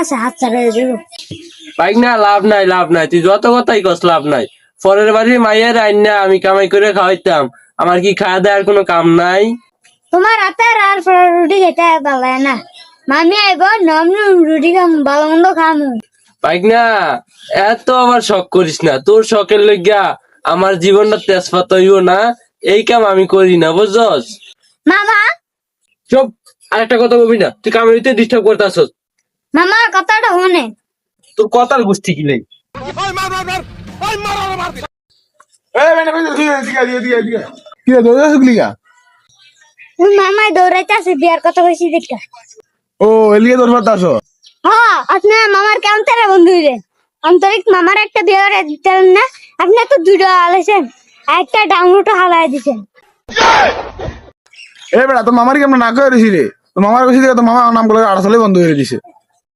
কাছে হাত ছাড়িয়ে দেবো। বাইক না, লাভ নাই, তুই যত কথাই কস লাভ নাই। পরের বাড়ি মাইয়ের আইন না আমি কামাই করে খাওয়াইতাম, আমার কি খাওয়া দেওয়ার কোনো কাম নাই? তোমার হাতের আর রুটি খেতে ভালো লাগে না। মামি আইব নমনি রুটি খাম, ভালো মন্দ খামু। বাইক না, এত আবার শখ করিস না। তোর শখের লইগা আমার জীবনটা তেজপাত হইব না, এই কাম আমি করি না, বুঝছস? মামা চুপ, আরেকটা কথা বলবি না, তুই কামাইতে ডিস্টার্ব করতেছস। মামার কথাটা শুনে। তোর কথার গোষ্ঠী কি নেই? কি রে দৌড়া শুকলি গা? ওই মামাই দৌড়াইতে আছে বিয়ার কথা কইছি দেখা। ও এলিয়ে তোর বাদ আসো। হ্যাঁ, আপনার মামার কেমন তারা বন্ধু হইলেন? আন্তরিক মামার একটা বিয়ে করে দিতেন না? আপনি তো দুটো আলাইছেন, একটা ডাউনলোড হালাই দিছেন। এ বেটা তোর মামার কি আমরা না করে রে? তোর মামার কইছি তোর মামা নাম গুলো আসলে বন্ধ হয়ে দিছে।